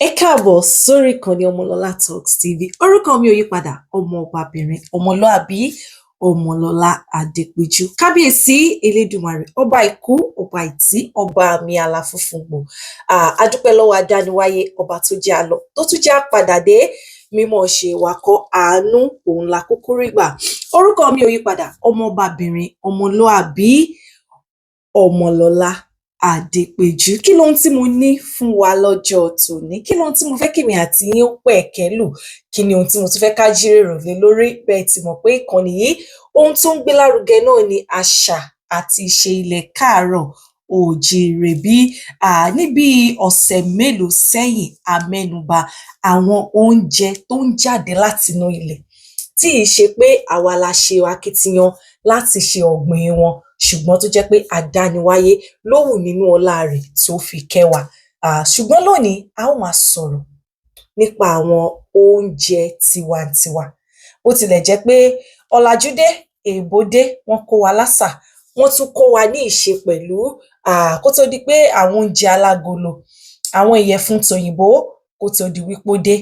Ẹ káàbọ̀ sórí ìkànnì Ọmọlọ́lá Talks TV. Orúkọ mi ò yípadà, ọmọ ọbabìnrin, ọmọlúàbí, Ọmọlọ́lá Adépéjú. Kábíyèsí Elédùmarè, ọba àìkú, ọba àìtí, ọba mi aláfúnfúngbò. A dúpẹ́ lọ́wọ́ adániwáyé, ọba tó jẹ́ a lọ, tó tún jẹ́ a padà dé. Mímọ́ ṣe wakọ̀ àánú òun la kúkú rí gbà. Orúkọ mi ò yípadà, ọmọ ọbabìnrin, ọmọlúàbí, Ọmọlọ́lá Adépéjú. Kí lohun tí mo ní fún wa lọ́jọ́ tòní? Kí lohun tí mo fẹ́ kí èmi àti yín ó pẹ̀kẹ́ lù? Kí ni ohun tí mo tún fẹ́ ká jíròrò lé lórí? Bẹ́ẹ̀ ti mọ̀ pé ìkànnì yìí, ohun tó ń gbé lárugẹ náà ni àṣà àti ìṣe ilẹ̀ káàárọ̀ oòjíire. Níbi ọ̀sẹ̀ mélòó sẹ́yìn, a mẹ́nuba àwọn oúnjẹ tó ń jáde látinú ilẹ̀, tí ì ṣe pé àwa la ṣe akitiyan láti ṣe ọ̀gbìn wọn, ṣùgbọ́n tó jẹ́ pé àdániwáyé ló wù nínú ọlá rẹ̀ tó fi kẹ́ wa. Ṣùgbọ́n lónìí, a ó máa sọ̀rọ̀ nípa àwọn oúnjẹ tiwantiwa. Bó tilẹ̀ jẹ́ pé ọ̀làjú dé, èèbó dé, wọ́n kó wa lásà, wọ́n tún kó wa ní ìṣe pẹ̀lú. Kó tó di pé àwọn oúnjẹ alágolo, àwọn ìyẹ̀fun tòyìnbó, kó tó di wípé ó dé,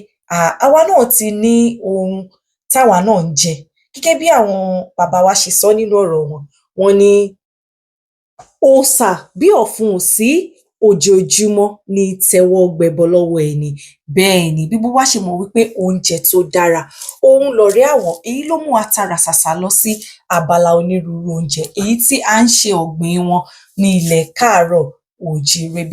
àwa náà ti ní ohun táwa náà ń jẹ. Gẹ́gẹ́ bí àwọn bàbá wa ṣe sọ nínú ọ̀rọ̀ wọn, wọ́n ní òòṣà bí ọ̀fun ò sí, ojoojúmọ́ ní tẹ́wọ́ gbẹbọ lọ́wọ́ ẹni. Bẹ́ẹ̀ ni, bí gbogbo wa ṣe mọ̀ wípé oúnjẹ tó dára, òun lọ̀rẹ́ àwọn. Èyí ló mú wa tara ṣàṣà lọ sí abala onírúurú oúnjẹ, èyí tí à ń ṣe ọ̀gbìn wọn ní ilẹ̀ káàárọ̀ oòjíire.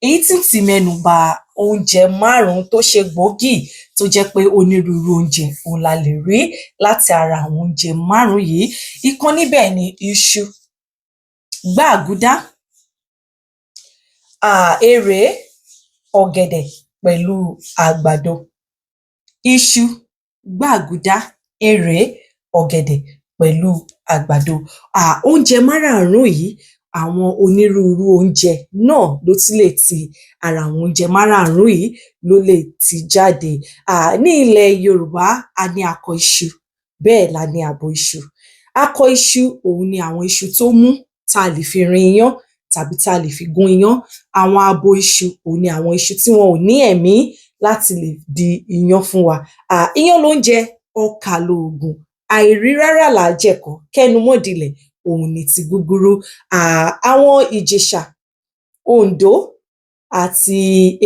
Èyí tí ń ti mẹ́nu ba oúnjẹ 5 tó ṣe gbòógì, tó jẹ́ pé onírúurú oúnjẹ òun la lè rí láti ara àwọn oúnjẹ 5 yìí. Ìkan níbẹ̀ ni iṣu, gbàgúdá, èrè, ọ̀gẹ̀dẹ̀ pẹ̀lú àgbàdo. Iṣu, gbàgúdá, èrè, ọ̀gẹ̀dẹ̀ pẹ̀lú àgbàdo. Oúnjẹ 5 yìí, àwọn onírúurú oúnjẹ náà ló ti lè ti ara àwọn oúnjẹ 5 yìí ló lè ti jáde. Ní ilẹ̀ Yorùbá, a ní akọ iṣu, bẹ́ẹ̀ la ní abo iṣu. Akọ iṣu òun ni àwọn iṣu tó mú, tá a lè fi rin iyán tàbí tá a lè fi gún iyán. Àwọn abo iṣu òun ni àwọn iṣu tí wọn ò ní ẹ̀mí láti lè di iyán fún wa. Iyán lóúnjẹ, ọkà lóògùn, àìrí rárá là á jẹ̀kọ, kẹ́nu mọ́ dilẹ̀, òun ni ti gúgúrú. Àwọn Ìjẹ̀ṣà, Oǹdó àti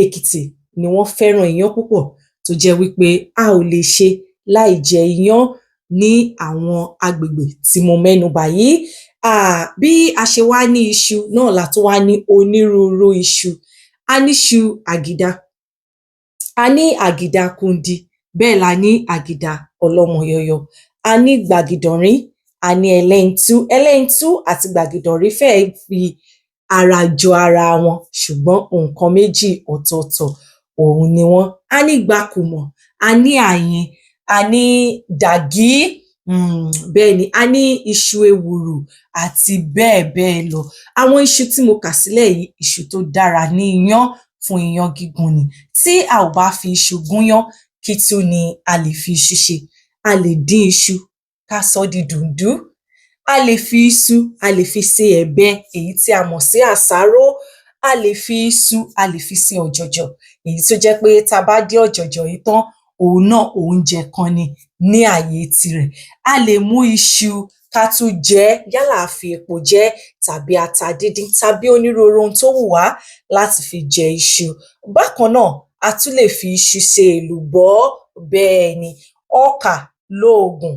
Èkìtì ni wọ́n fẹ́ràn iyán púpọ̀, tó jẹ́ wípé a ò lè ṣe láì jẹ iyán ní àwọn agbègbè tí mo mẹ́nubà yìí. Bí a ṣe wá ní iṣu náà la tún wá ní onírúurú iṣu. A ní iṣu àgìdá, a ní àgìdá kundi, bẹ́ẹ̀ la ní àgìdá ọlọ́mọyọyọ. A ní gbàgìdọ̀rín, a ní ẹlẹ́yintú. Ẹlẹ́yintú àti gbàgìdọ̀rín fẹ́ẹ̀ fi ara jọ ara wọn, ṣùgbọ́n nǹkan méjì ọ̀tọ̀ọ̀tọ̀ òun ni wọ́n. A ní gbàkùmọ̀, a ní àyìn, a ní dàgí, bẹ́ẹ̀ ni, a ní iṣu ewùrù àti bẹ́ẹ̀ bẹ́ẹ̀ lọ. Àwọn iṣu tí mo kà sílẹ̀ yìí, iṣu tó dára ní iyán, fún iyán gígún ni. Tí a ò bá fi iṣu gúnyán, kí tún ni a lè fi iṣu ṣe? A lè dín iṣu ká sọ di dùndú. A lè fi iṣu, a lè fi ṣe ẹ̀bẹ̀, èyí tí a mọ̀ sí àsáró. A lè fi iṣu, a lè fi ṣe ọ̀jọ̀jọ̀, èyí tó jẹ́ pé tá a bá dín ọ̀jọ̀jọ̀ yìí tán, òun náà oúnjẹ kan ni ní ààyè tirẹ̀. A lè mú iṣu ká tún jẹ ẹ́, yálà a fi epo jẹ ẹ́ tàbí ata díndín tàbí onírúurú ohun tó wù wá láti fi jẹ iṣu. Bákan náà, a tún lè fi iṣu ṣe èlùbọ́. Bẹ́ẹ̀ ni, ọkà lóògùn,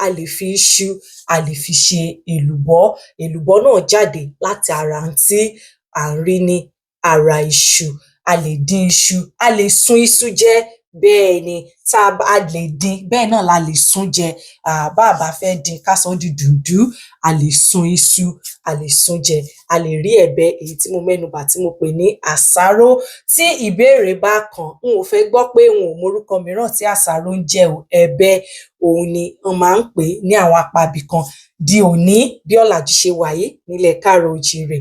a lè fi iṣu, a lè fi ṣe èlùbọ́. Èlùbọ́ náà jáde láti ara ohun tí à ń rí ní ara iṣu. A lè dín iṣu, a lè sun iṣu jẹ, bẹ́ẹ̀ ni, a lè dín, bẹ́ẹ̀ náà la lè sun jẹ. Bá a bá fẹ́ dín ká sọ di dùndú, a lè sun iṣu, a lè sun jẹ. A lè rí ẹ̀bẹ̀, èyí tí mo mẹ́nubà tí mo pè ní àsáró. Tí ìbéèrè bá kàn, n ò fẹ́ gbọ́ pé n ò mọ orúkọ mìíràn tí àsáró ń jẹ́ o. Ẹ̀bẹ̀ òun ni wọ́n máa ń pè ní àwọn apá ibì kan. Di òní, bí ọ̀làjú ṣe wà yìí nílẹ̀ káàárọ̀ oòjíire,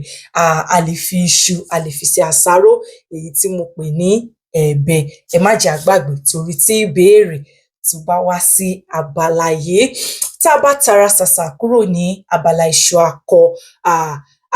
a lè fi iṣu, a lè fi ṣe àsáró, èyí tí mo pè ní ẹ̀bẹ̀. Ẹ má jẹ́ a gbàgbé, torí tí ìbéèrè tó bá wá sí abala yìí. Tá a bá tara ṣàṣà kúrò ní abala iṣu akọ,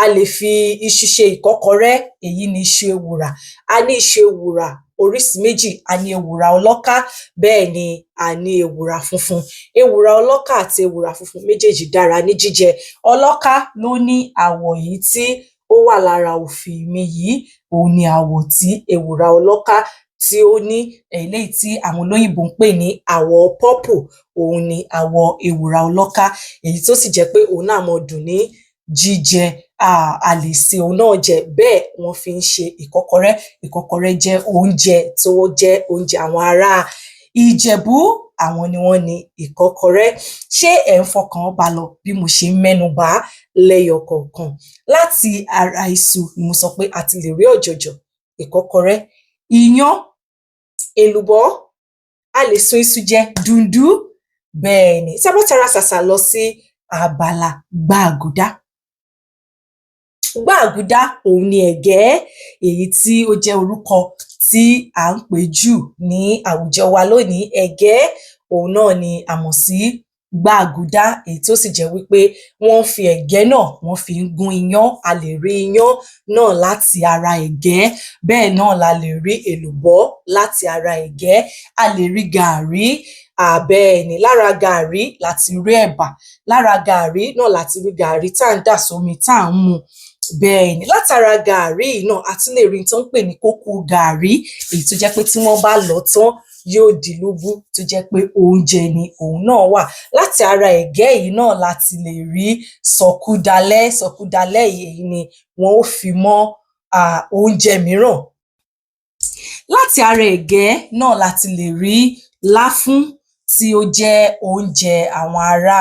a lè fi iṣu ṣe ìkọ́kọrẹ́, èyí ni iṣu ewùrà. A ní iṣu ewùrà oríṣi méjì, a ní ewùrà ọlọ́ká, bẹ́ẹ̀ ni a ní ewùrà funfun. Ewùrà ọlọ́ká àti ewùrà funfun méjèèjì dára ní jíjẹ. Ọlọ́ká ló ní àwọ̀ yìí tí ó wà lára òfì mi yìí, òun ni àwọ̀ tí ewùrà ọlọ́ká tí ó ní, eléyìí tí àwọn olóyìnbó ń pè ní àwọ̀ purple, òun ni àwọ̀ ewùrà ọlọ́ká, èyí tó sì jẹ́ pé òun náà máa dùn ní jíjẹ. A lè sè òun náà jẹ, bẹ́ẹ̀ wọ́n fi ń ṣe ìkọ́kọrẹ́. Ìkọ́kọrẹ́ jẹ́ oúnjẹ tó jẹ́ oúnjẹ àwọn ará Ìjẹ̀bú, àwọn ni wọ́n ní ìkọ́kọrẹ́. Ṣé ẹ̀ ń fọkàn bá lọ bí mo ṣe ń mẹ́nu bà á lẹ́yọ kọ̀ọ̀kan? Láti ara iṣu ni mo sọ pé a ti lè rí ọ̀jọ̀jọ̀, ìkọ́kọrẹ́, iyán, èlùbọ́, a lè sun iṣu jẹ, dùndú, bẹ́ẹ̀ ni. Tá bá tara ṣàṣà lọ sí abala gbàgúdá. Gbàgúdá òun ni ẹ̀gẹ́, èyí tí ó jẹ́ orúkọ tí à ń pè jù ní àwùjọ wa lónìí. Ẹ̀gẹ́ òun náà ni a mọ̀ sí gbàgúdá, èyí tó sì jẹ́ wípé wọ́n fi ẹ̀gẹ́ náà wọ́n fi ń gún iyán. A lè rí iyán náà láti ara ẹ̀gẹ́, bẹ́ẹ̀ náà la lè rí èlùbọ́ láti ara ẹ̀gẹ́, a lè rí gàárì, bẹ́ẹ̀ ni lára gàárì láti rí ẹ̀bà, lára gàárì náà láti rí gàárì tá à ń dà sómi tá à ń mu. Bẹ́ẹ̀ ni látara gàárì náà a tún lè rí tó ń pè ní kókó gàárì, èyí tó jẹ́ pé tí wọ́n bá lọ̀ tán yóò di lúbú, tó jẹ́ pé oúnjẹ ni òun náà wà. Láti ara ẹ̀gẹ́ yìí náà láti lè rí sọ̀kúdalẹ́. Sọ̀kúdalẹ́ yìí ni wọ́n ó fi mọ́ oúnjẹ mìíràn. Láti ara ẹ̀gẹ́ náà láti lè rí láfún, tí ó jẹ́ oúnjẹ àwọn ará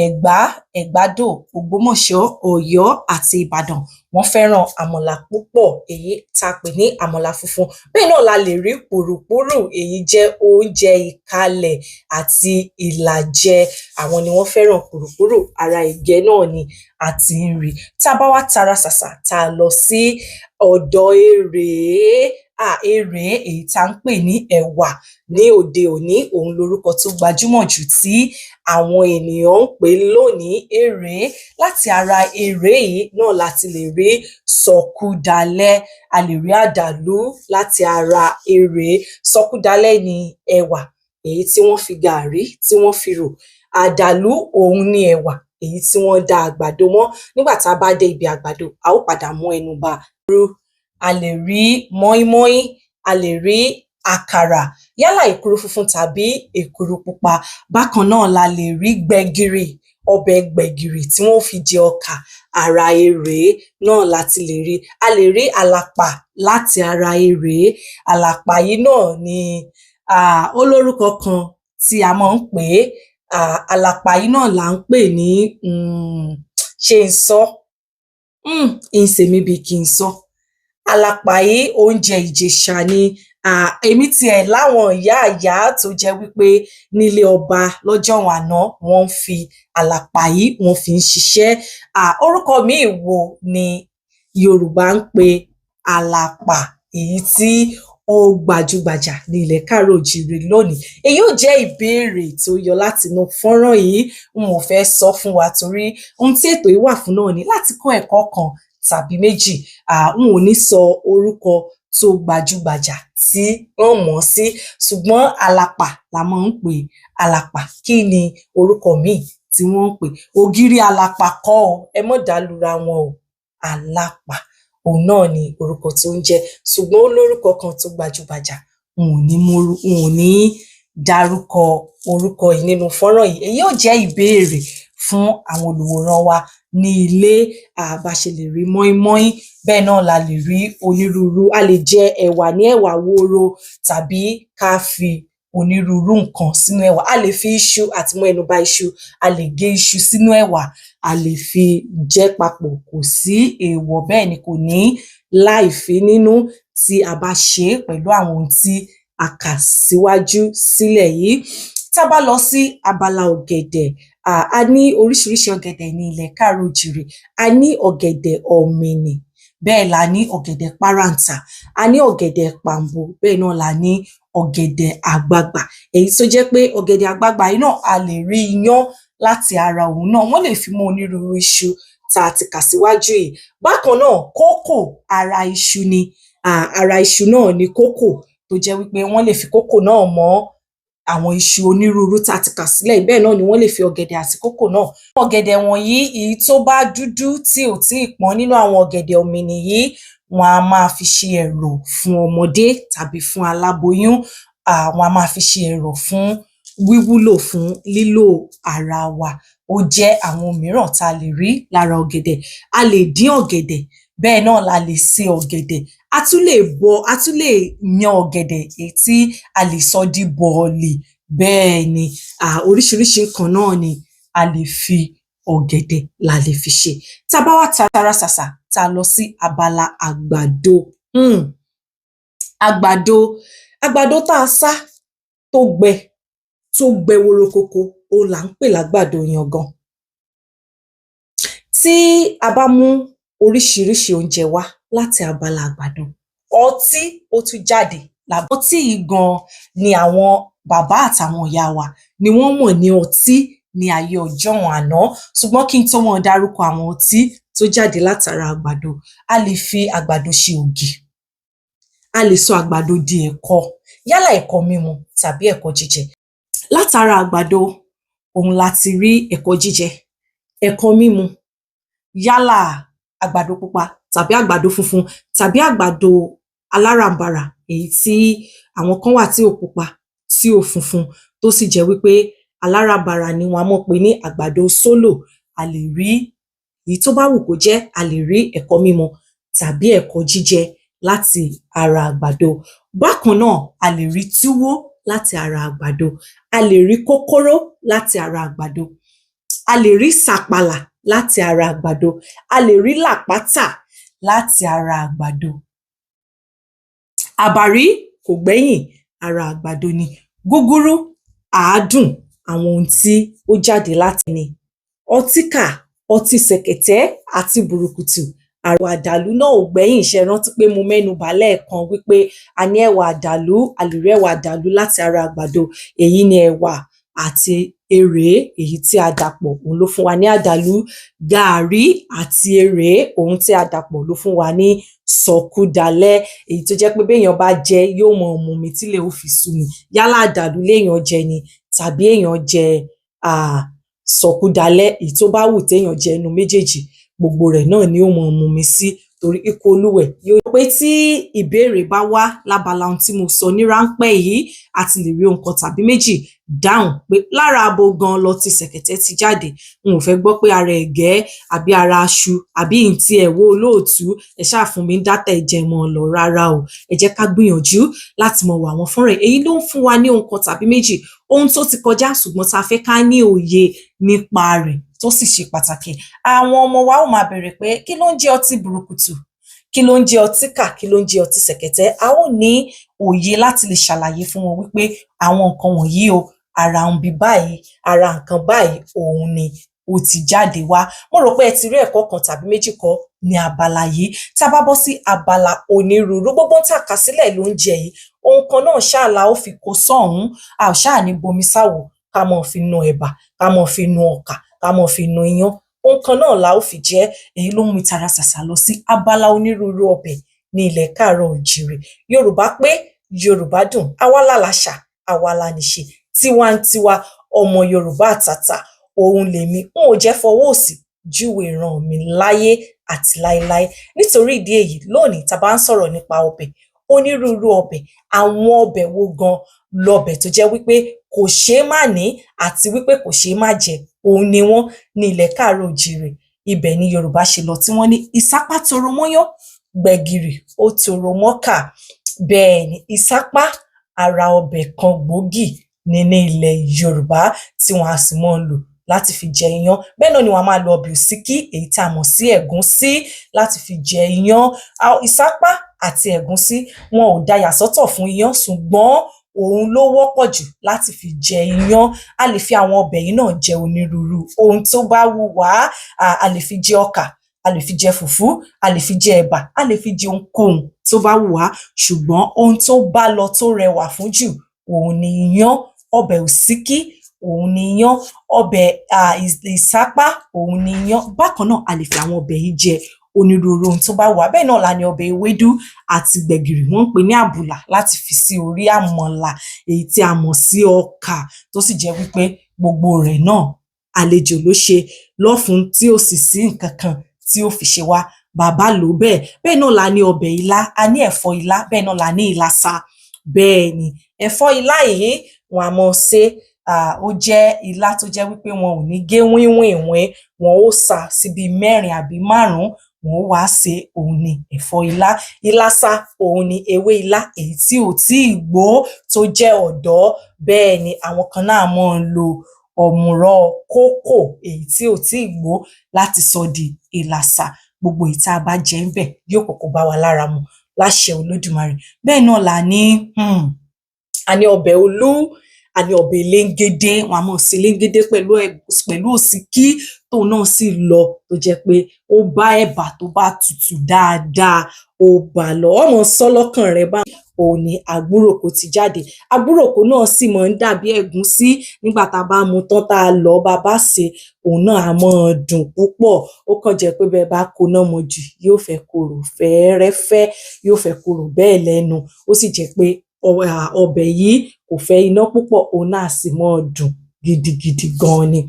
Ẹ̀gbá, Ẹ̀gbádò, Ògbómọ̀ṣọ́, Ọ̀yọ́ àti Ìbàdàn. Wọ́n fẹ́ràn àmàlà púpọ̀, èyí tá a pè ní àmàlà funfun. Bẹ́ẹ̀ náà la lè rí pùrùpúrù, èyí jẹ́ oúnjẹ ìkàlẹ̀ àti ìlàjẹ. Àwọn ni wọ́n fẹ́ràn pùrùpúrù, ara ẹ̀gẹ́ náà ni a ti ń rí. Tá a bá wá tara ṣàṣà tá a lọ sí ọ̀dọ̀ erèé, erèé èyí tá ń pè ní ẹ̀wà ní òde òní, òun lorúkọ tó gbajúmọ̀ jù tí àwọn ènìyàn ń pè lónìí, erèé. Láti ara erèé yìí náà láti lè rí sọ̀kúdalẹ́, a lè rí àdàlú láti ara erèé. Sọ̀kúdalẹ́ ni ẹ̀wà èyí tí wọ́n fi gàárì tí wọ́n fi rò. Àdàlú òun ni ẹ̀wà èyí tí wọ́n da àgbàdo mọ́. Nígbà tá a bá dé ibi àgbàdo, a ó padà mú ẹnu bà. A lè rí mọ́ínmọ́ín, a lè rí àkàrà, yálà èkuru funfun tàbí èkuru pupa. Bákan náà la lè rí gbẹ̀gìrì, ọbẹ̀ gbẹ̀gìrì tí wọ́n fi jẹ ọkà, ara erèé náà láti lè rí. A lè rí àlàpà láti ara erèé. Àlàpà yìí náà ni olórúkọ kan tí a máa ń pè é. Àlàpà yìí náà là ń pè ní ṣé n sọ? Ń ṣe mí bí kí n sọ. Àlàpà yìí oúnjẹ Ìjẹ̀ṣà ni. Èmi tiẹ̀ láwọn ìyá tó jẹ́ wípé nílé ọba lọ́jọ́ àná wọ́n ń fi àlàpà yìí wọ́n fi ń ṣiṣẹ́. Orúkọ míì wo ni Yorùbá ń pe àlàpà èyí tí ó gbajúgbajà ní ilẹ̀ káàárọ̀-o-jíire lónìí? Èyí ò jẹ́ ìbéèrè tó yọ láti inú fọ́nrán yìí. N ò fẹ́ sọ fún wa torí ohun tí ètò yìí wà fún náà ni láti kọ́ ẹ̀kọ́ kan tàbí méjì. N ò ní sọ orúkọ tó gbajúgbajà tí wọ́n mọ̀ sí, ṣùgbọ́n àlàpà la máa ń pè. Àlàpà, kí ni orúkọ míì tí wọ́n ń pè? Ògìrì àlàpà kọ́ o, ẹ má dàlúra wọn o. Àlàpà òun náà ni orúkọ tó ń jẹ́, ṣùgbọ́n ó lórúkọ kan tó gbajúgbajà. N ò ní dárúkọ orúkọ yìí nínú fọ́nrán yìí. Èyí ò jẹ́ ìbéèrè fún àwọn olùwòran wa ní ilé. Bá ṣe lè rí mọ́ínmọ́ín, bẹ́ẹ̀ náà la lè rí onírúurú. A lè jẹ ẹ̀wà ní ẹ̀wà wóró tàbí ká fi onírúurú nǹkan sínú ẹ̀wà. A lè fi iṣu àti mọ́ ẹnu bà iṣu, a lè gé iṣu sínú ẹ̀wà, a lè fi jẹ papọ̀. Kò sí èèwọ̀, bẹ́ẹ̀ ni kò ní láìfí nínú tí a bá ṣe é pẹ̀lú àwọn ohun tí a kà síwájú sílẹ̀ yìí. Tá a bá lọ sí abala ọ̀gẹ̀dẹ̀, a ní oríṣiríṣi ọ̀gẹ̀dẹ̀ ní ilẹ̀ káàárọ̀-o-jíire. A ní ọ̀gẹ̀dẹ̀ ọ̀mìnì, bẹ́ẹ̀ la ní ọ̀gẹ̀dẹ̀ páráǹtà, a ní ọ̀gẹ̀dẹ̀ pàǹbò, bẹ́ẹ̀ náà la ní ọ̀gẹ̀dẹ̀ àgbagbà. Èyí tó jẹ́ pé ọ̀gẹ̀dẹ̀ àgbagbà yìí náà a lè rí iyán láti ara òun náà. Wọ́n lè fi mọ́ onírúurú iṣu tá a ti kà síwájú yìí. Bákan náà kókò ara iṣu ni. Ara iṣu náà ni kókò tó jẹ́ wípé wọ́n lè fi kókò náà mọ́ àwọn iṣu onírúurú tá a ti kà sílẹ̀ yìí. Bẹ́ẹ̀ náà ni wọ́n lè fi ọ̀gẹ̀dẹ̀ àti kókò náà. Ọ̀gẹ̀dẹ̀ wọ̀nyí èyí tó bá dúdú tí ò tíì pọ́n nínú àwọn ọ̀gẹ̀dẹ̀ ọ̀mìnì yìí, wọn a máa fi ṣe ẹ̀rọ̀ fún ọmọdé tàbí fún aláboyún. Wọn a máa fi ṣe ẹ̀rọ̀ fún wíwúlò fún lílò ara wa. Ó jẹ́ àwọn mìíràn tá a lè rí lára ọ̀gẹ̀dẹ̀. A lè dín ọ̀gẹ̀dẹ̀, bẹ́ẹ̀ náà la lè sè ọ̀gẹ̀dẹ̀. A tún lè yan ọ̀gẹ̀dẹ̀ èyí tí a lè sọ di bọ̀ọ̀lì. Bẹ́ẹ̀ ni, oríṣiríṣi nǹkan náà ni a lè fi ọ̀gẹ̀dẹ̀ la lè fi ṣe. Tá a bá wá tara ṣàṣà tá a lọ sí abala àgbàdo. Àgbàdo tá a sá tó gbẹ worokoko, òun là ń pè lágbàdo yangan. Tí a bá mú oríṣiríṣi oúnjẹ wá láti abala àgbàdo, ọtí ó tún jáde. Ọtí yìí gan ni àwọn bàbá àtàwọn ìyá wa ni wọ́n mọ̀ ní ọtí ní ayé ọjọ́un àná. Ṣùgbọ́n kí n tó máa dárúkọ àwọn ọtí tó jáde látara àgbàdo, a lè fi àgbàdo ṣe ògì. A lè sọ àgbàdo di ẹ̀kọ, yálà ẹ̀kọ mímu tàbí ẹ̀kọ jíjẹ. Látara àgbàdo, òun la ti rí ẹ̀kọ jíjẹ, ẹ̀kọ mímu, yálà àgbàdo pupa tàbí àgbàdo funfun tàbí àgbàdo aláràǹbarà, èyí tí àwọn kan wà tí ò pupa, tí ò funfun, tó sì jẹ́ wípé aláràǹbarà ni wọn a mọ̀ pé ní àgbàdo sólò. A lè rí èyí tó bá wù kó jẹ́. A lè rí ẹ̀kọ mímu tàbí ẹ̀kọ jíjẹ láti ara àgbàdo. Bákan náà, a lè rí túwó láti ara àgbàdo. A lè rí kókóró láti ara àgbàdo. A lè rí sàpàlà láti ara àgbàdo. A lè rí làpátà láti ara àgbàdo. Àbàrí kò gbẹ́yìn, ara àgbàdo ni. Gúgúrú, àádùn, àwọn ohun tí ó jáde láti ni. Ọtíkà, ọtí ṣẹ̀kẹ̀tẹ́ àti bùrùkùtù, ẹ̀wà àdàlú náà ò gbẹ́yìn. Ṣé ẹ rántí pé mo mẹ́nu bà lẹ́ẹ̀kan wípé a ní ẹ̀wà àdàlú, a lè rí ẹ̀wà àdàlú láti ara àgbàdo. Èyí ni ẹ̀wà àti erèé èyí tí a dàpọ̀, òun ló fún wa ní àdàlú. Gààrí àti erèé, ohun tí a dàpọ̀ ló fún wa ní sọ̀kúdalẹ́, èyí tó jẹ́ pé béèyàn bá jẹ yóò mọ mumi tílẹ̀ ó fi sú ni. Yálà àdàlú léèyàn jẹ ni tàbí èèyàn jẹ sọ̀kúdalẹ́, èyí tó bá wù téèyàn jẹ nínú méjèèjì, gbogbo rẹ̀ náà ni ó mọ mumi sí, torí ikú olúwẹ̀ yóò pé. Tí ìbéèrè bá wá lábala ohun tí mo sọ ní ráńpẹ́ yìí, a ti lè rí ohun kan tàbí méjì dáhùn pé lára abo gan lọtí ṣẹ̀kẹ̀tẹ́ ti jáde. N ò fẹ́ gbọ́ pé ara ẹ̀gẹ́ àbí ara aṣu àbí ntí ẹ̀wọ́ olóòtú, ẹ ṣáà fún mi ń dátà ẹ̀jẹ̀ mọ́ ọ lọ. Rárá o, ẹ jẹ́ ká gbìyànjú láti mọ wo àwọn fọ́nrán. Èyí ló ń fún wa ní ohun kan tàbí méjì, ohun tó ti kọjá ṣùgbọ́n tá a fẹ́ ká ní òye nípa rẹ̀ tó sì ṣe pàtàkì. Àwọn ọmọ wa ó máa bèèrè pé kí ló ń jẹ́ ọtí bùrùkùtù? Kí ló ń jẹ́ ọtíkà? Kí ló ń jẹ́ ọtí ṣẹ̀kẹ̀tẹ́? A ó ní òye láti lè ṣàlàyé fún wọn wípé àwọn nǹkan wọ̀nyí o, ara nbi báyìí, ara nǹkan báyìí òun ni ó ti jáde wá. Mo rò pé ẹ ti rí ẹ̀kọ́ kan tàbí méjì kọ́ ní abala yìí. Tá a bá bọ́ sí abala onírúurú, gbogbo tá a kà sílẹ̀ lóúnjẹ yìí, ohun kan náà ṣáà la ó fi kó sọ́hùn-ún. A ò ṣáà ní bomi sáwo ká mọ́ fi nu ẹ̀bà, ká mọ́ fi nu ọkà, ká mọ́ fi nu iyán. Ohun kan náà la ó fi jẹ. Èyí ló mú mi tara ṣàṣà lọ sí abala onírúurú ọbẹ̀ ní ilẹ̀ káàárọ̀ oòjíire. Yorùbá pé, Yorùbá dùn, àwa la làṣà, àwa la níṣe, tiwantiwa, ọmọ Yorùbá àtàtà, òun lèmi. N ò jẹ́ fọwọ́ òsì júwe ìran mi láyé àti láéláé. Nítorí ìdí èyí, lónìí tá a bá ń sọ̀rọ̀ nípa ọbẹ̀, onírúurú ọbẹ̀, àwọn ọbẹ̀ wo gan lọbẹ̀ tó jẹ́ wípé kò ṣeé má ní àti wípé kò ṣeé má jẹ, òun ni wọ́n ní ilẹ̀ káàárọ̀ oòjíire. Ibẹ̀ ni Yorùbá ṣe lọ tí wọ́n ní ìsápá toro mọ́yán, gbẹ̀gìrì ó toro mọ́kà. Bẹ́ẹ̀ ni, ìsápá ara ọbẹ̀ kan gbòógì ní ilẹ̀ Yorùbá tí wọ́n á sì máa ń lò láti fi jẹ iyán. Bẹ́ẹ̀ náà ni wọ́n á máa lo ọbẹ̀ òsíkí, èyí tí a mọ̀ sí ẹ̀gúnsí, láti fi jẹ iyán. Ìsápá àti ẹ̀gúnsí wọn ò dá yà sọ́tọ̀ fún iyán, ṣùgbọ́n òun ló wọ́pọ̀ jù láti fi jẹ iyán. A lè fi àwọn ọbẹ̀ yìí náà jẹ onírúurú ohun tó bá wù wá. A lè fi jẹ ọkà, a lè fi jẹ fùfú, a lè fi jẹ ẹ̀bà, a lè fi jẹ ohunkóhun tó bá wù wá. Ṣùgbọ́n ohun tó bá lọ tó rẹwà fún jù, òun ni iyán. Ọbẹ̀ òsíkí, òun ni iyán. Ọbẹ̀ ìsápá, òun ni iyán. Bákan náà, a lè fi àwọn ọbẹ̀ yìí jẹ onírúurú ohun tó bá wà. Bẹ́ẹ̀ náà la ní ọbẹ̀ ewédú àti gbẹ̀gìrì, wọ́n ń pè ní àbùlà, láti fi sí orí àmàlà èyí tí a mọ̀ sí ọkà, tó sì jẹ́ wípé gbogbo rẹ̀ náà àlejò ló ṣe lọ́fun tí ò sì sí nǹkan kan tí ó fi ṣe wá, bàbá lò ó bẹ́ẹ̀. Bẹ́ẹ̀ náà la ní ọbẹ̀ ilá, a ní ẹ̀fọ́ ilá, bẹ́ẹ̀ náà la ní ìlàsà. Bẹ́ẹ̀ ni, ẹ̀fọ́ ilá yìí wọn a máa sè é, ó jẹ́ ilá tó jẹ́ wípé wọn ò ní gé wínwìnwín, wọn ó sà á sí bíi 4 àbí 5, wọn ó wá sè é, òun ni ẹ̀fọ́ ilá. Ìlàsà òun ni ewé ilá èyí tí ò tíì gbó tó jẹ́ ọ̀dọ́. Bẹ́ẹ̀ ni àwọn kan náà máa ń lo ọ̀mùrọ̀ kókò èyí tí ò tíì gbó láti sọ di ìlàsà. Gbogbo èyí tá a bá jẹ ńbẹ̀ yóò kọ́kọ́ bá wa lára mu láṣẹ Olódùmarè. Bẹ́ẹ̀ náà la ní a ní ọbẹ̀ olú, a ní ọbẹ̀ elégédé, wọn a máa sè elégédé pẹ̀lú òsíkí tóun náà sì lọ, tó jẹ́ pé ó bá ẹ̀bà tó bá tutù dáadáa, ó bá lọ. Ó máa sọ lọ́kàn rẹ báyìí, òun ni àgbúròkó ti jáde. Àgbúròkó náà sì máa ń dàbí ẹ̀gúnsí nígbà tá a bá mu tán tá a lọ̀ ọ́, bá a bá sè é, òun náà á máa dùn púpọ̀. Ó kàn jẹ́ pé bẹ́ẹ̀ bá koná mọ́ jù, yóò fẹ́ korò fẹ́ẹ́rẹ́fẹ́, yóò fẹ́ korò bẹ́ẹ̀ lẹ́nu. Ó sì jẹ́ pé ọbẹ̀ yìí kò fẹ́ iná púpọ̀, òun náà sì máa dùn gidigidi gan ni.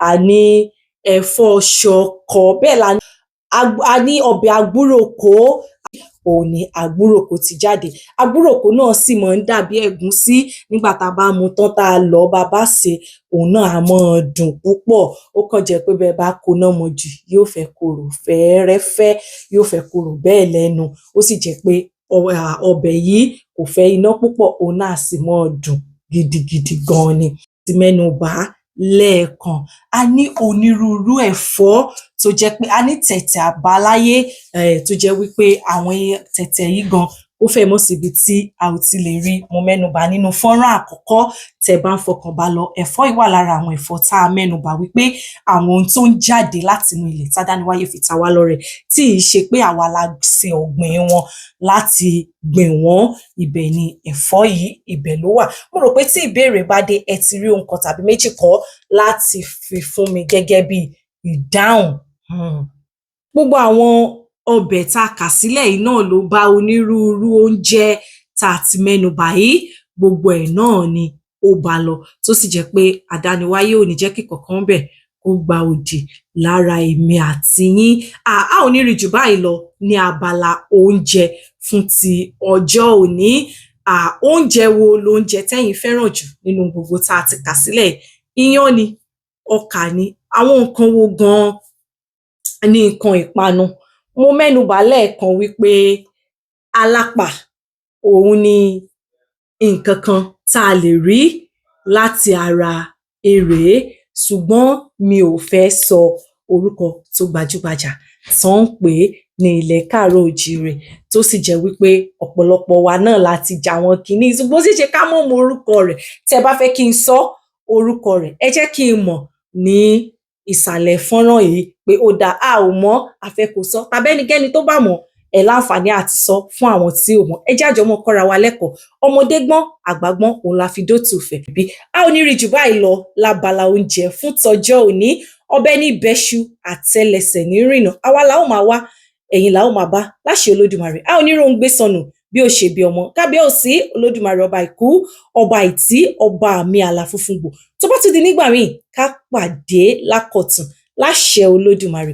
A ní ẹ̀fọ́ ṣọkọ, bẹ́ẹ̀ la ní a ní ọbẹ̀ àgbúròkó, òun ni àgbúròkó ti jáde. Àgbúròkó náà sì máa ń dàbí ẹ̀gúnsí nígbà tá a bá mu tán tá a lọ̀ ọ́, bá a bá sè é, òun náà á máa dùn púpọ̀. Ó kàn jẹ́ pé bẹ́ẹ̀ bá koná mọ́ jù, yóò fẹ́ korò fẹ́ẹ́rẹ́fẹ́, yóò fẹ́ korò bẹ́ẹ̀ lẹ́nu. Ó sì jẹ́ pé ọbẹ̀ yìí kò fẹ́ iná púpọ̀, òun náà sì máa dùn gidigidi gan ni. Ti mẹ́nu bà á lẹ́ẹ̀kan, a ní onírúurú ẹ̀fọ́ tó jẹ́ pé a ní tẹ̀tẹ̀ àbáláyé, tó jẹ́ wípé àwọn tẹ̀tẹ̀ yìí gan ó fẹ́ mọ́ síbi tí a ò ti lè rí. Mo mẹ́nubà nínú fọ́nrán àkọ́kọ́, tẹ́ bá ń fọkàn bá lọ, ẹ̀fọ́ yìí wà lára àwọn ẹ̀fọ́ tá a mẹ́nubà wípé àwọn ohun tó ń jáde láti inú ilẹ̀ tádániwáyé fi ta wá lọ́rẹ, tí ì ṣe pé àwa la ṣe ọ̀gbìn wọn láti gbìn wọ́n. Ibẹ̀ ni ẹ̀fọ́ yìí, ibẹ̀ ló wà. Mo rò pé tí ìbéèrè bá dé, ẹ ti rí ohun kan tàbí méjì kọ́ láti fi fún mi gẹ́gẹ́ bí ìdáhùn. Gbogbo àwọn ọbẹ̀ tá a kà sílẹ̀ yìí náà ló bá onírúurú oúnjẹ tá a ti mẹ́nubà yìí, gbogbo ẹ̀ náà ni ó bá lọ, tó sì jẹ́ pé àdániwáyé ò ní jẹ́ kí kankan ńbẹ̀ kó gba òdì lára èmi àti yín. A ò ní rí jù báyìí lọ ní abala oúnjẹ fún ti ọjọ́ òní. Oúnjẹ wo lóúnjẹ tẹ́yin fẹ́ràn jù nínú gbogbo tá a ti kà sílẹ̀? Iyán ni, ọkà ni, àwọn nǹkan wo gan-an ní nǹkan ìpanu? Mo mẹ́nubà lẹ́ẹ̀kan wípé alápà, òun ni nǹkan kan tá a lè rí láti ara erèé, ṣùgbọ́n mi ò fẹ́ sọ orúkọ tó gbajúgbajà tán ń pè é ní ilẹ̀ káàárọ̀ oòjíire, tó sì jẹ́ wípé ọ̀pọ̀lọpọ̀ wa náà láti jẹ àwọn kiní yìí, ṣùgbọ́n ó ṣeé ṣe ká mọ̀ mọ orúkọ rẹ̀. Tẹ́ bá fẹ́ kí n sọ orúkọ rẹ̀, ẹ jẹ́ kí n mọ̀ ní ìsàlẹ̀ fọ́nrán yìí pé ó dáa, a ò mọ̀, a fẹ́ kó sọ, tàbí ẹnikẹ́ni tó bá mọ̀, ẹ láǹfààní àti sọ fún àwọn tí ò mọ̀. Ẹ jẹ́ a jọ máa kọ́ra wa lẹ́kọ̀ọ́. Ọmọdé gbọ́n, àgbà gbọ́n, òun la fi dótù ìfẹ́ bí. A ò ní rí jù báyìí lọ lábala oúnjẹ fún tọjọ́ òní. Ọbẹ̀ ní bẹ́ṣu, àtẹlẹsẹ̀ ní rìnà. Àwa la ó máa wá, ẹ̀yin la ó máa bá láṣẹ Olódùmarè. A ò ní róhun gbé sọnù bí ó ṣe bí ọmọ. Kábíyèsí Olódùmarè ọba àìkú, ọba àìtí, ọba mi àlà funfun gbò. Tó bá tún di nígbà míì, ká pàdé lákọ̀tun láṣẹ Olódùmarè.